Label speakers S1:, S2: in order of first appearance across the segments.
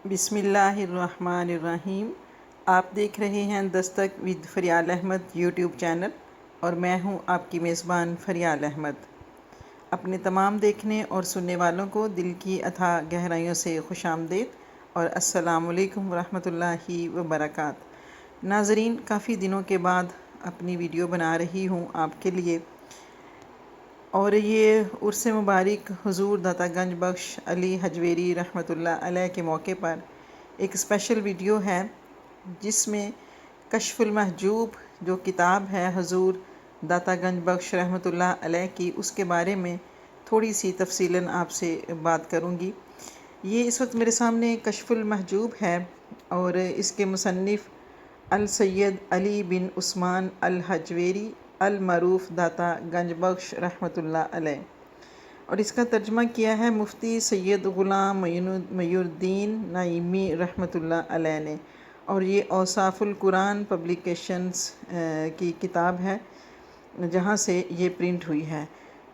S1: بسم اللہ الرحمن الرحیم۔ آپ دیکھ رہے ہیں Dastak with Faryal Ahmed YouTube channel اور میں ہوں آپ کی میزبان فریال احمد۔ اپنے تمام دیکھنے اور سننے والوں کو دل کی اتھاہ گہرائیوں سے خوش آمدید اور السلام علیکم ورحمۃ اللہ وبرکاتہ۔ ناظرین، کافی دنوں کے بعد اپنی ویڈیو بنا رہی ہوں آپ کے لیے، اور یہ عرس مبارک حضور داتا گنج بخش علی حجویری رحمۃ اللہ علیہ کے موقع پر ایک اسپیشل ویڈیو ہے، جس میں کشف المحجوب جو کتاب ہے حضور داتا گنج بخش رحمۃ اللہ علیہ کی، اس کے بارے میں تھوڑی سی تفصیلاً آپ سے بات کروں گی۔ یہ اس وقت میرے سامنے کشف المحجوب ہے، اور اس کے مصنف السید علی بن عثمان الحجویری المعروف داتا گنج بخش رحمۃ اللہ علیہ، اور اس کا ترجمہ کیا ہے مفتی سید غلام معین الدین نعیمی رحمۃ اللہ علیہ نے، اور یہ اوصاف القرآن پبلیکیشنز کی کتاب ہے جہاں سے یہ پرنٹ ہوئی ہے۔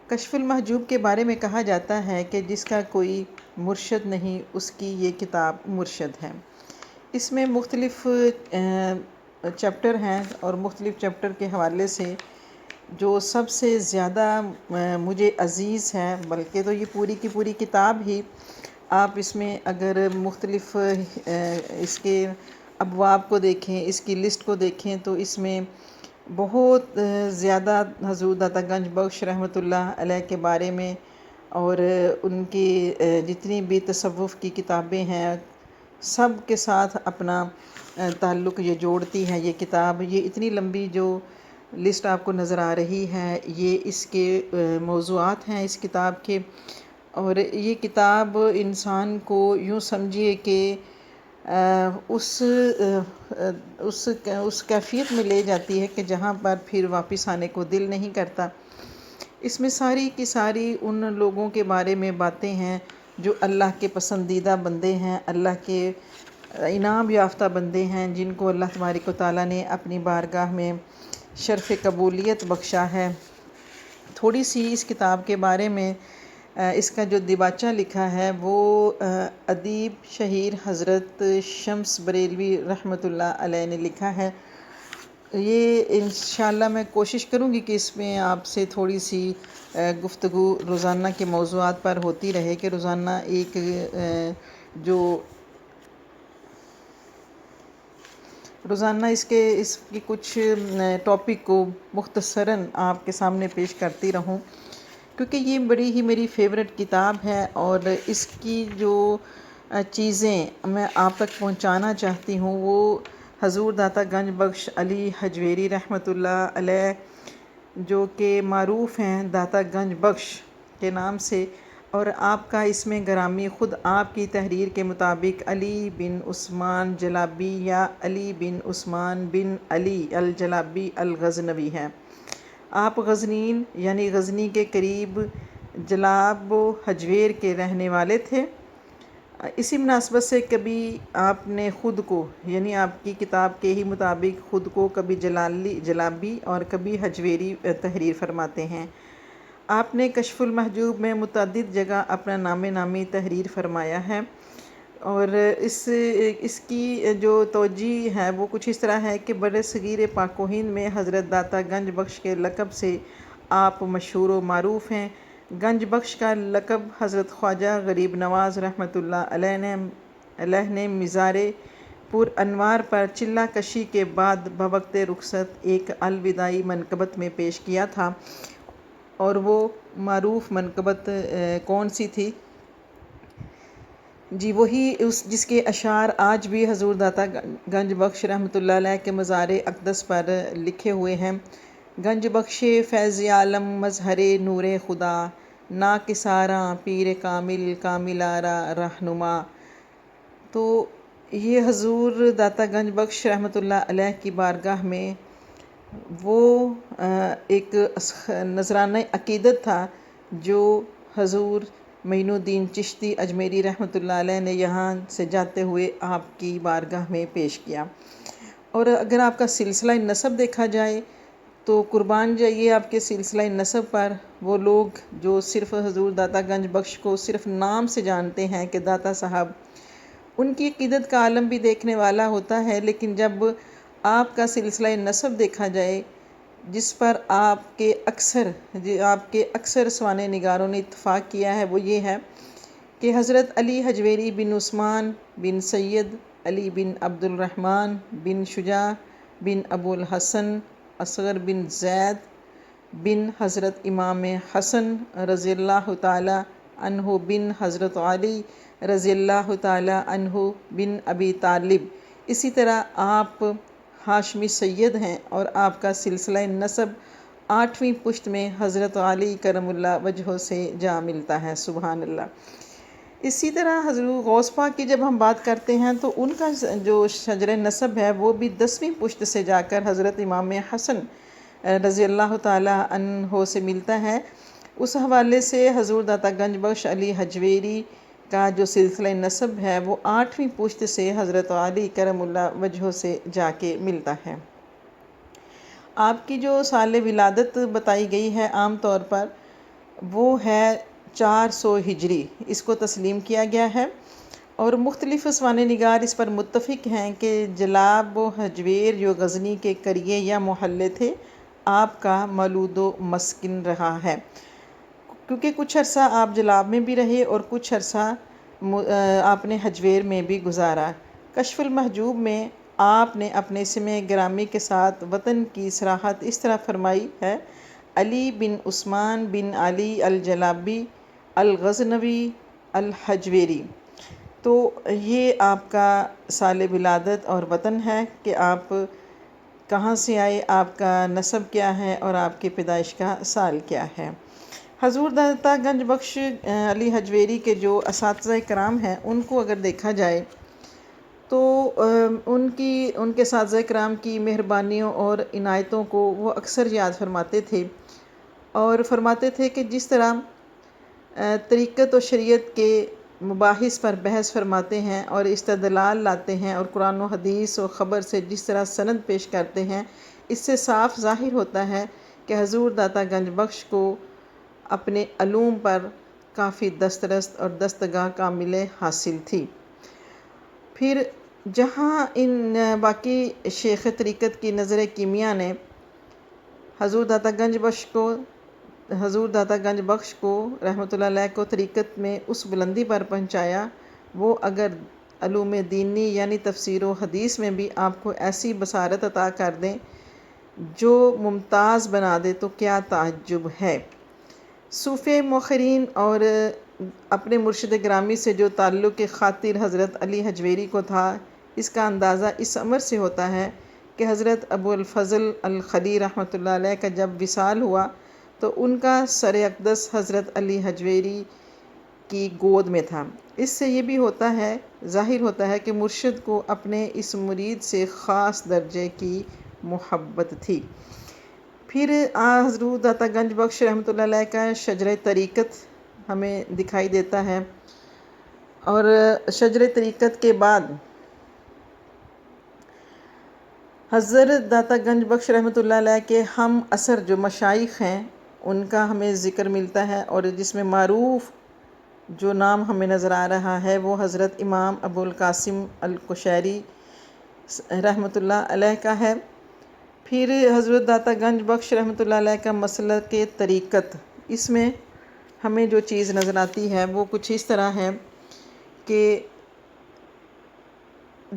S1: کشف المحجوب کے بارے میں کہا جاتا ہے کہ جس کا کوئی مرشد نہیں، اس کی یہ کتاب مرشد ہے۔ اس میں مختلف چیپٹر ہیں، اور مختلف چیپٹر کے حوالے سے جو سب سے زیادہ مجھے عزیز ہے، بلکہ تو یہ پوری کی پوری کتاب ہی، آپ اس میں اگر مختلف اس کے ابواب کو دیکھیں، اس کی لسٹ کو دیکھیں، تو اس میں بہت زیادہ حضور داتا گنج بخش رحمۃ اللہ علیہ کے بارے میں اور ان کی جتنی بھی تصوف کی کتابیں ہیں، سب کے ساتھ اپنا تعلق یہ جوڑتی ہے یہ کتاب۔ یہ اتنی لمبی جو لسٹ آپ کو نظر آ رہی ہے، یہ اس کے موضوعات ہیں اس کتاب کے، اور یہ کتاب انسان کو یوں سمجھیے کہ اس کیفیت میں لے جاتی ہے کہ جہاں پر پھر واپس آنے کو دل نہیں کرتا۔ اس میں ساری کی ساری ان لوگوں کے بارے میں باتیں ہیں جو اللہ کے پسندیدہ بندے ہیں، اللہ کے انعام یافتہ بندے ہیں، جن کو اللہ تبارک و تعالیٰ نے اپنی بارگاہ میں شرف قبولیت بخشا ہے۔ تھوڑی سی اس کتاب کے بارے میں اس کا جو دیباچہ لکھا ہے وہ ادیب شہیر حضرت شمس بریلوی رحمۃ اللہ علیہ نے لکھا ہے۔ یہ انشاءاللہ میں کوشش کروں گی کہ اس میں آپ سے تھوڑی سی گفتگو روزانہ کے موضوعات پر ہوتی رہے، کہ روزانہ ایک روزانہ اس کی کچھ ٹاپک کو مختصراً آپ کے سامنے پیش کرتی رہوں، کیونکہ یہ بڑی ہی میری فیورٹ کتاب ہے، اور اس کی جو چیزیں میں آپ تک پہنچانا چاہتی ہوں وہ حضور داتا گنج بخش علی حجویری رحمۃ اللہ علیہ، جو کہ معروف ہیں داتا گنج بخش کے نام سے، اور آپ کا اس میں گرامی خود آپ کی تحریر کے مطابق علی بن عثمان جلابی یا علی بن عثمان بن علی الجلابی الغزنوی ہے۔ آپ غزنین یعنی غزنی کے قریب جلاب و حجویر کے رہنے والے تھے۔ اسی مناسبت سے کبھی آپ نے خود کو، یعنی آپ کی کتاب کے ہی مطابق، خود کو کبھی جلابی اور کبھی حجویری تحریر فرماتے ہیں۔ آپ نے کشف المحجوب میں متعدد جگہ اپنا نام نامی تحریر فرمایا ہے، اور اس کی جو توجیہ ہے وہ کچھ اس طرح ہے کہ بر صغیر پاک و ہند میں حضرت داتا گنج بخش کے لقب سے آپ مشہور و معروف ہیں۔ گنج بخش کا لقب حضرت خواجہ غریب نواز رحمۃ اللہ علیہ نے مزار پر انوار پر چلہ کشی کے بعد بوقت رخصت ایک الوداعی منقبت میں پیش کیا تھا، اور وہ معروف منقبت کون سی تھی؟ جی وہی جس کے اشعار آج بھی حضور داتا گنج بخش رحمۃ اللہ علیہ کے مزار اقدس پر لکھے ہوئے ہیں۔ گنج بخش فیض عالم مظہر نور خدا، ناکساراں پیر کامل کامل آرا رہنما۔ تو یہ حضور داتا گنج بخش رحمۃ اللہ علیہ کی بارگاہ میں وہ ایک نذرانہ عقیدت تھا جو حضور معین الدین چشتی اجمیری رحمۃ اللہ علیہ نے یہاں سے جاتے ہوئے آپ کی بارگاہ میں پیش کیا۔ اور اگر آپ کا سلسلہ نسب دیکھا جائے تو قربان جائیے آپ کے سلسلہ نسب پر، وہ لوگ جو صرف حضور داتا گنج بخش کو صرف نام سے جانتے ہیں کہ داتا صاحب، ان کی عقیدت کا عالم بھی دیکھنے والا ہوتا ہے، لیکن جب آپ کا سلسلہ نسب دیکھا جائے جس پر آپ کے اکثر سوانح نگاروں نے اتفاق کیا ہے، وہ یہ ہے کہ حضرت علی حجویری بن عثمان بن سید علی بن عبد الرحمن بن شجاع بن ابو الحسن اصغر بن زید بن حضرت امام حسن رضی اللہ تعالی عنہ بن حضرت علی رضی اللہ تعالی عنہ بن ابی طالب، اسی طرح آپ ہاشمی سید ہیں اور آپ کا سلسلہ نسب 8ویں پشت میں حضرت علی کرم اللہ وجہہ سے جا ملتا ہے۔ سبحان اللہ۔ اسی طرح حضرت غوث پاک کی جب ہم بات کرتے ہیں تو ان کا جو شجر نسب ہے وہ بھی 10ویں پشت سے جا کر حضرت امام حسن رضی اللہ تعالی عنہ سے ملتا ہے۔ اس حوالے سے حضور داتا گنج بخش علی حجویری کا جو سلسلہ نسب ہے وہ 8ویں پشت سے حضرت علی کرم اللہ وجہہ سے جا کے ملتا ہے۔ آپ کی جو سال ولادت بتائی گئی ہے عام طور پر وہ ہے 400 ہجری، اس کو تسلیم کیا گیا ہے، اور مختلف سوانح نگار اس پر متفق ہیں کہ جلاب و حجویر جو غزنی کے قریے یا محلے تھے، آپ کا مولود و مسکن رہا ہے، کیونکہ کچھ عرصہ آپ جلاب میں بھی رہے اور کچھ عرصہ آپ نے حجویر میں بھی گزارا۔ کشف المحجوب میں آپ نے اپنے اسم گرامی کے ساتھ وطن کی صراحت اس طرح فرمائی ہے: علی بن عثمان بن علی الجلابی الغزنوی الحجویری۔ تو یہ آپ کا سال ولادت اور وطن ہے کہ آپ کہاں سے آئے، آپ کا نسب کیا ہے اور آپ کی پیدائش کا سال کیا ہے۔ حضور داتا گنج بخش علی حجویری کے جو اساتذہ کرام ہیں ان کو اگر دیکھا جائے تو ان کے اساتذہ کرام کی مہربانیوں اور عنایتوں کو وہ اکثر یاد فرماتے تھے، اور فرماتے تھے کہ جس طرح طریقت و شریعت کے مباحث پر بحث فرماتے ہیں اور استدلال لاتے ہیں اور قرآن و حدیث و خبر سے جس طرح سند پیش کرتے ہیں، اس سے صاف ظاہر ہوتا ہے کہ حضور داتا گنج بخش کو اپنے علوم پر کافی دسترست اور دستگاہ کاملہ حاصل تھی۔ پھر جہاں ان باقی شیخ طریقت کی نظر کیمیا نے حضور داتا گنج بخش کو رحمۃ اللہ علیہ کو طریقت میں اس بلندی پر پہنچایا، وہ اگر علوم دینی یعنی تفسیر و حدیث میں بھی آپ کو ایسی بصارت عطا کر دیں جو ممتاز بنا دے تو کیا تعجب ہے۔ صوفیہ مؤخرین اور اپنے مرشد گرامی سے جو تعلق خاطر حضرت علی حجویری کو تھا، اس کا اندازہ اس امر سے ہوتا ہے کہ حضرت ابو الفضل الخلی رحمۃ اللہ علیہ کا جب وصال ہوا تو ان کا سر اقدس حضرت علی حجویری کی گود میں تھا۔ اس سے یہ بھی ظاہر ہوتا ہے کہ مرشد کو اپنے اس مرید سے خاص درجے کی محبت تھی۔ پھر حضور داتا گنج بخش رحمۃ اللہ علیہ کا شجر طریقت ہمیں دکھائی دیتا ہے، اور شجر طریقت کے بعد حضرت داتا گنج بخش رحمۃ اللہ علیہ کے ہم عصر جو مشائخ ہیں ان کا ہمیں ذکر ملتا ہے، اور جس میں معروف جو نام ہمیں نظر آ رہا ہے وہ حضرت امام ابو القاسم القشیری رحمۃ اللہ علیہ کا ہے۔ پھر حضرت داتا گنج بخش رحمۃ اللہ علیہ کا مسلک طریقت، اس میں ہمیں جو چیز نظر آتی ہے وہ کچھ اس طرح ہے کہ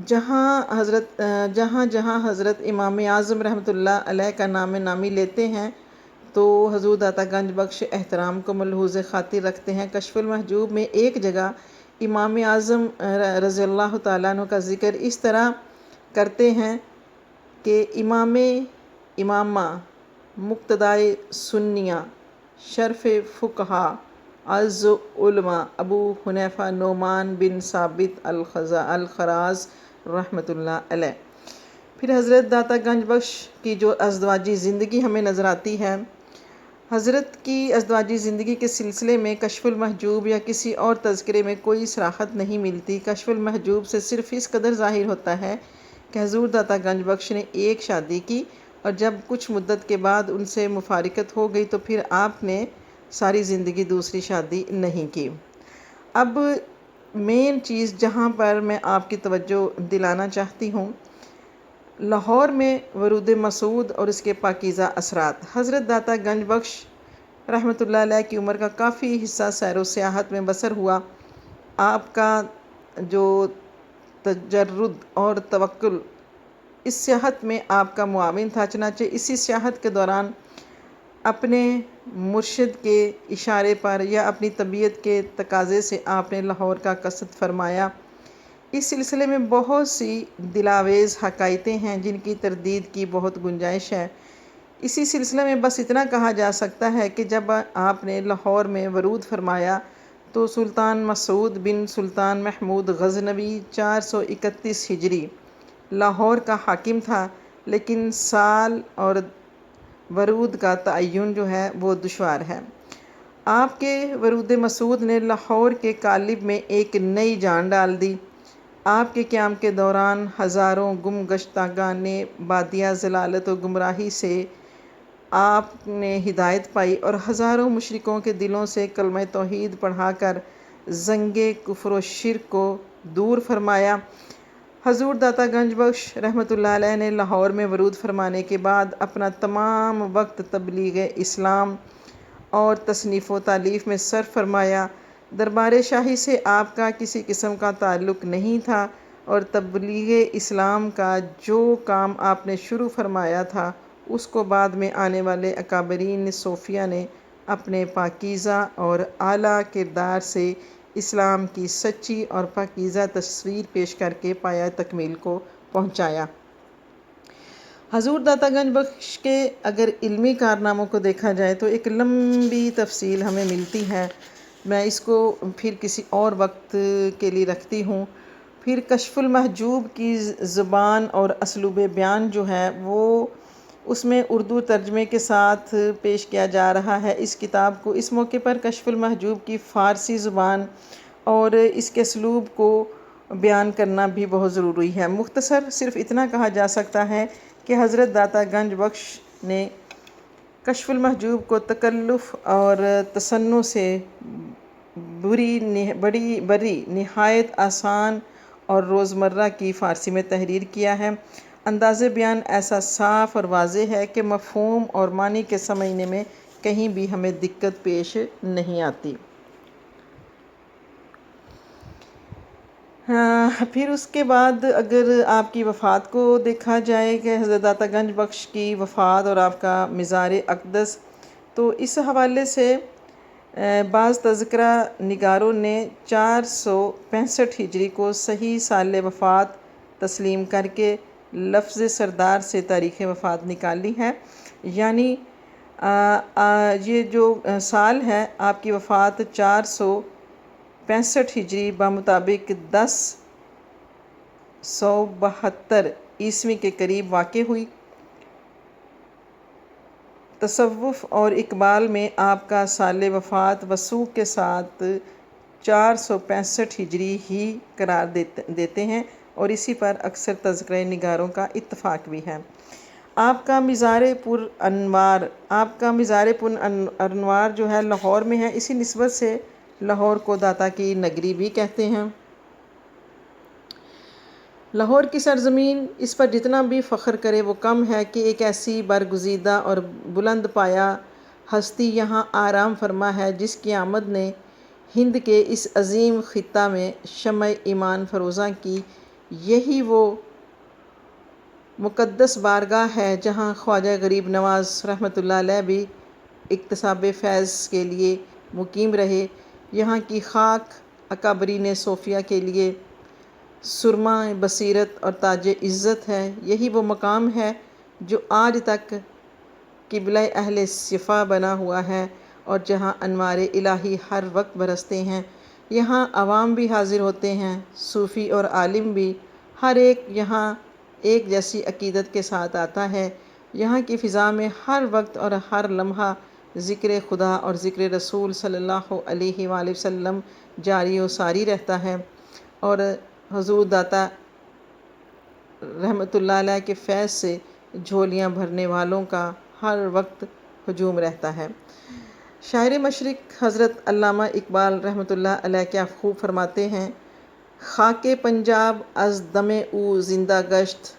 S1: جہاں حضرت امام اعظم رحمۃ اللہ علیہ کا نام نامی لیتے ہیں تو حضور داتا گنج بخش احترام کو ملحوظ خاطر رکھتے ہیں۔ کشف المحجوب میں ایک جگہ امام اعظم رضی اللہ تعالیٰ عنہ کا ذکر اس طرح کرتے ہیں کہ امامہ مقتدائے سنیہ شرف فقہا عز علماء ابو حنیفہ نعمان بن ثابت الخراز رحمۃ اللہ علیہ۔ پھر حضرت داتا گنج بخش کی جو ازدواجی زندگی ہمیں نظر آتی ہے، حضرت کی ازدواجی زندگی کے سلسلے میں کشف المحجوب یا کسی اور تذکرے میں کوئی صراحت نہیں ملتی۔ کشف المحجوب سے صرف اس قدر ظاہر ہوتا ہے کہ حضور داتا گنج بخش نے ایک شادی کی، اور جب کچھ مدت کے بعد ان سے مفارقت ہو گئی تو پھر آپ نے ساری زندگی دوسری شادی نہیں کی۔ اب مین چیز جہاں پر میں آپ کی توجہ دلانا چاہتی ہوں، لاہور میں ورود مسعود اور اس کے پاکیزہ اثرات۔ حضرت داتا گنج بخش رحمۃ اللہ علیہ کی عمر کا کافی حصہ سیر و سیاحت میں بسر ہوا۔ آپ کا جو تجرد اور توکل اس سیاحت میں آپ کا معاون تھا، چنانچہ اسی سیاحت کے دوران اپنے مرشد کے اشارے پر یا اپنی طبیعت کے تقاضے سے آپ نے لاہور کا قصد فرمایا۔ اس سلسلے میں بہت سی دلاویز حکایتیں ہیں جن کی تردید کی بہت گنجائش ہے۔ اسی سلسلے میں بس اتنا کہا جا سکتا ہے کہ جب آپ نے لاہور میں ورود فرمایا تو سلطان مسعود بن سلطان محمود غزنوی 431 ہجری لاہور کا حاکم تھا، لیکن سال اور ورود کا تعین جو ہے وہ دشوار ہے۔ آپ کے ورود مسعود نے لاہور کے قالب میں ایک نئی جان ڈال دی۔ آپ کے قیام کے دوران ہزاروں گم گشتگان بادیہ ضلالت و گمراہی سے آپ نے ہدایت پائی اور ہزاروں مشرکوں کے دلوں سے کلمہ توحید پڑھا کر زنگ کفر و شرک کو دور فرمایا۔ حضور داتا گنج بخش رحمۃ اللہ علیہ نے لاہور میں ورود فرمانے کے بعد اپنا تمام وقت تبلیغ اسلام اور تصنیف و تالیف میں صرف فرمایا۔ دربار شاہی سے آپ کا کسی قسم کا تعلق نہیں تھا اور تبلیغ اسلام کا جو کام آپ نے شروع فرمایا تھا اس کو بعد میں آنے والے اکابرین صوفیہ نے اپنے پاکیزہ اور اعلیٰ کردار سے اسلام کی سچی اور پاکیزہ تصویر پیش کر کے پایہ تکمیل کو پہنچایا۔ حضور داتا گنج بخش کے اگر علمی کارناموں کو دیکھا جائے تو ایک لمبی تفصیل ہمیں ملتی ہے، میں اس کو پھر کسی اور وقت کے لیے رکھتی ہوں۔ پھر کشف المحجوب کی زبان اور اسلوب بیان جو ہے وہ اس میں اردو ترجمے کے ساتھ پیش کیا جا رہا ہے اس کتاب کو۔ اس موقع پر کشف المحجوب کی فارسی زبان اور اس کے اسلوب کو بیان کرنا بھی بہت ضروری ہے۔ مختصر صرف اتنا کہا جا سکتا ہے کہ حضرت داتا گنج بخش نے کشف المحجوب کو تکلف اور تصنع سے بری نہایت آسان اور روزمرہ کی فارسی میں تحریر کیا ہے۔ انداز بیان ایسا صاف اور واضح ہے کہ مفہوم اور معنی کے سمجھنے میں کہیں بھی ہمیں دقت پیش نہیں آتی۔ پھر اس کے بعد اگر آپ کی وفات کو دیکھا جائے کہ حضرت داتا گنج بخش کی وفات اور آپ کا مزار اقدس، تو اس حوالے سے بعض تذکرہ نگاروں نے 465 ہجری کو صحیح سال وفات تسلیم کر کے لفظ سردار سے تاریخ وفات نکالی ہے، یعنی یہ جو سال ہے آپ کی وفات 465 ہجری بمطابق 1072 عیسوی کے قریب واقع ہوئی۔ تصوف اور اقبال میں آپ کا سال وفات وثوق کے ساتھ 465 ہجری ہی قرار دیتے ہیں اور اسی پر اکثر تذکرہ نگاروں کا اتفاق بھی ہے۔ آپ کا مزار پر انوار جو ہے لاہور میں ہے، اسی نسبت سے لاہور کو داتا کی نگری بھی کہتے ہیں۔ لاہور کی سرزمین اس پر جتنا بھی فخر کرے وہ کم ہے کہ ایک ایسی برگزیدہ اور بلند پایہ ہستی یہاں آرام فرما ہے جس کی آمد نے ہند کے اس عظیم خطہ میں شمع ایمان فروزاں کی۔ یہی وہ مقدس بارگاہ ہے جہاں خواجہ غریب نواز رحمۃ اللہ علیہ بھی اکتساب فیض کے لیے مقیم رہے۔ یہاں کی خاک اکابرین صوفیہ کے لیے سرمہ بصیرت اور تاج عزت ہے۔ یہی وہ مقام ہے جو آج تک قبلہ اہل صفا بنا ہوا ہے اور جہاں انوار الہی ہر وقت برستے ہیں۔ یہاں عوام بھی حاضر ہوتے ہیں، صوفی اور عالم بھی، ہر ایک یہاں ایک جیسی عقیدت کے ساتھ آتا ہے۔ یہاں کی فضا میں ہر وقت اور ہر لمحہ ذکر خدا اور ذکر رسول صلی اللہ علیہ وآلہ وسلم جاری و ساری رہتا ہے اور حضور داتا رحمۃ اللہ علیہ کے فیض سے جھولیاں بھرنے والوں کا ہر وقت ہجوم رہتا ہے۔ شاعر مشرق حضرت علامہ اقبال رحمۃ اللہ علیہ کیا خوب فرماتے ہیں، خاک پنجاب از دم او زندہ گشت،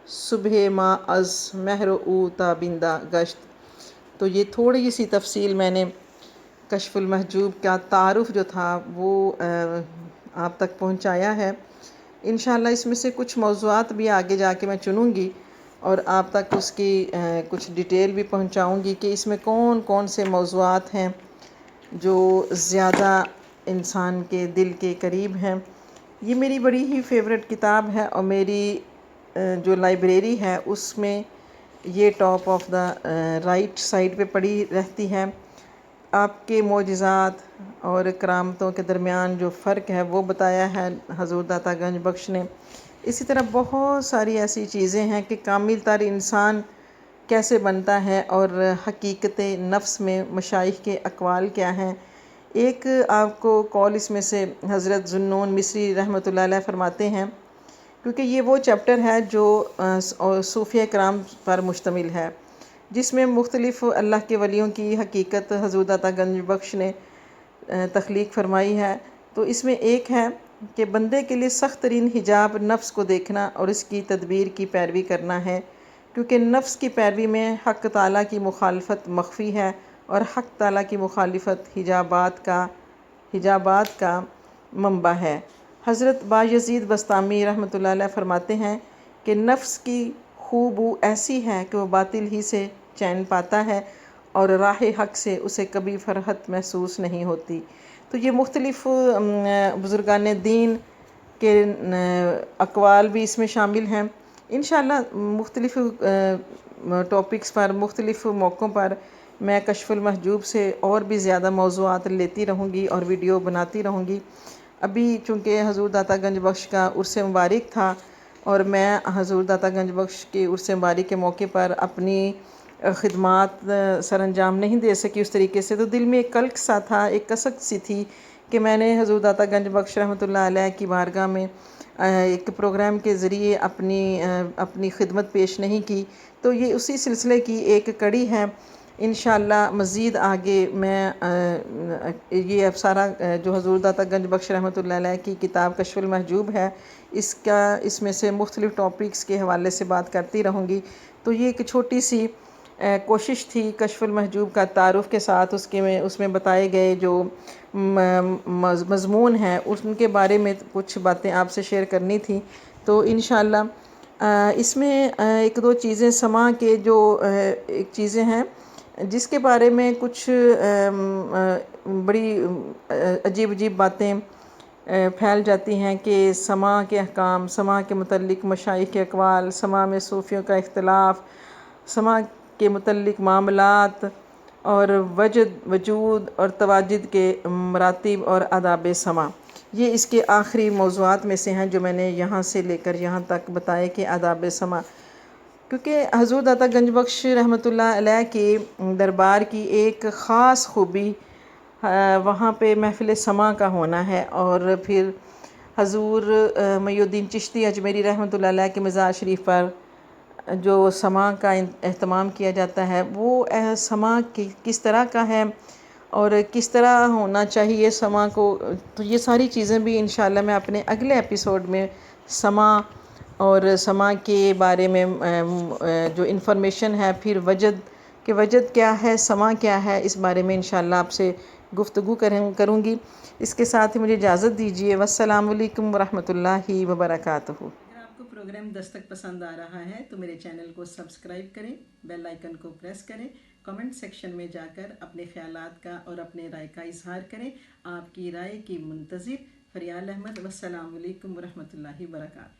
S1: صبح ما از مہر او تابندہ گشت۔ تو یہ تھوڑی سی تفصیل میں نے کشف المحجوب کا تعارف جو تھا وہ آپ تک پہنچایا ہے۔ انشاءاللہ اس میں سے کچھ موضوعات بھی آگے جا کے میں چنوں گی اور آپ تک اس کی کچھ ڈیٹیل بھی پہنچاؤں گی کہ اس میں کون کون سے موضوعات ہیں جو زیادہ انسان کے دل کے قریب ہیں۔ یہ میری بڑی ہی فیوریٹ کتاب ہے اور میری جو لائبریری ہے اس میں یہ top of the right side پہ پڑی رہتی ہے۔ آپ کے معجزات اور کرامتوں کے درمیان جو فرق ہے وہ بتایا ہے حضور داتا گنج بخش نے۔ اسی طرح بہت ساری ایسی چیزیں ہیں کہ کامل تر انسان کیسے بنتا ہے اور حقیقت نفس میں مشائخ کے اقوال کیا ہیں۔ ایک آپ کو قول اس میں سے حضرت ذوالنون مصری رحمۃ اللہ علیہ فرماتے ہیں، کیونکہ یہ وہ چیپٹر ہے جو صوفیہ کرام پر مشتمل ہے، جس میں مختلف اللہ کے ولیوں کی حقیقت حضور داتا گنج بخش نے تخلیق فرمائی ہے۔ تو اس میں ایک ہے کہ بندے کے لیے سخت ترین حجاب نفس کو دیکھنا اور اس کی تدبیر کی پیروی کرنا ہے، کیونکہ نفس کی پیروی میں حق تعالیٰ کی مخالفت مخفی ہے اور حق تعالیٰ کی مخالفت حجابات کا منبع ہے۔ حضرت بایزید بسطامی رحمۃ اللہ علیہ فرماتے ہیں کہ نفس کی خو بو ایسی ہے کہ وہ باطل ہی سے چین پاتا ہے اور راہ حق سے اسے کبھی فرحت محسوس نہیں ہوتی۔ تو یہ مختلف بزرگان دین کے اقوال بھی اس میں شامل ہیں۔ انشاءاللہ مختلف ٹاپکس پر مختلف موقعوں پر میں کشف المحجوب سے اور بھی زیادہ موضوعات لیتی رہوں گی اور ویڈیو بناتی رہوں گی۔ ابھی چونکہ حضور داتا گنج بخش کا عرس مبارک تھا اور میں حضور داتا گنج بخش کے عرس مبارک کے موقع پر اپنی خدمات سر انجام نہیں دے سکی اس طریقے سے، تو دل میں ایک کلک سا تھا، ایک کسک سی تھی کہ میں نے حضور داتا گنج بخش رحمۃ اللہ علیہ کی بارگاہ میں ایک پروگرام کے ذریعے اپنی خدمت پیش نہیں کی۔ تو یہ اسی سلسلے کی ایک کڑی ہے۔ انشاءاللہ مزید آگے میں یہ اب سارا جو حضور داتا گنج بخش رحمۃ اللہ علیہ کی کتاب کشف المحجوب ہے، اس میں سے مختلف ٹاپکس کے حوالے سے بات کرتی رہوں گی۔ تو یہ ایک چھوٹی سی کوشش تھی کشف المحجوب کا تعارف کے ساتھ اس میں بتائے گئے جو مضمون ہیں ان کے بارے میں کچھ باتیں آپ سے شیئر کرنی تھی۔ تو انشاءاللہ اس میں ایک دو چیزیں سما کے جو ایک چیزیں ہیں جس کے بارے میں کچھ بڑی عجیب عجیب باتیں پھیل جاتی ہیں کہ سما کے احکام، سما کے متعلق مشائخ کے اقوال، سما میں صوفیوں کا اختلاف، سما کے متعلق معاملات اور وجود اور تواجد کے مراتب اور آداب سما، یہ اس کے آخری موضوعات میں سے ہیں جو میں نے یہاں سے لے کر یہاں تک بتائے کہ آداب سما، کیونکہ حضور داتا گنج بخش رحمۃ اللہ علیہ کے دربار کی ایک خاص خوبی وہاں پہ محفل سما کا ہونا ہے، اور پھر حضور محی الدین چشتی اجمیری رحمۃ اللہ علیہ کے مزار شریف پر جو سما کا اہتمام کیا جاتا ہے وہ سما کس طرح کا ہے اور کس طرح ہونا چاہیے سما کو، تو یہ ساری چیزیں بھی انشاءاللہ میں اپنے اگلے ایپیسوڈ میں سما اور سما کے بارے میں جو انفارمیشن ہے، پھر وجد کیا ہے، سما کیا ہے، اس بارے میں انشاءاللہ آپ سے گفتگو کروں گی۔ اس کے ساتھ ہی مجھے اجازت دیجیے۔ والسلام علیکم ورحمۃ اللہ وبرکاتہ۔ اگر آپ کو پروگرام دستک پسند آ رہا ہے تو میرے چینل کو سبسکرائب کریں، بیل آئیکن کو پریس کریں، کمنٹ سیکشن میں جا کر اپنے خیالات کا اور اپنے رائے کا اظہار کریں۔ آپ کی رائے کی منتظر فریال احمد۔ والسلام علیکم ورحمۃ اللہ وبرکاتہ۔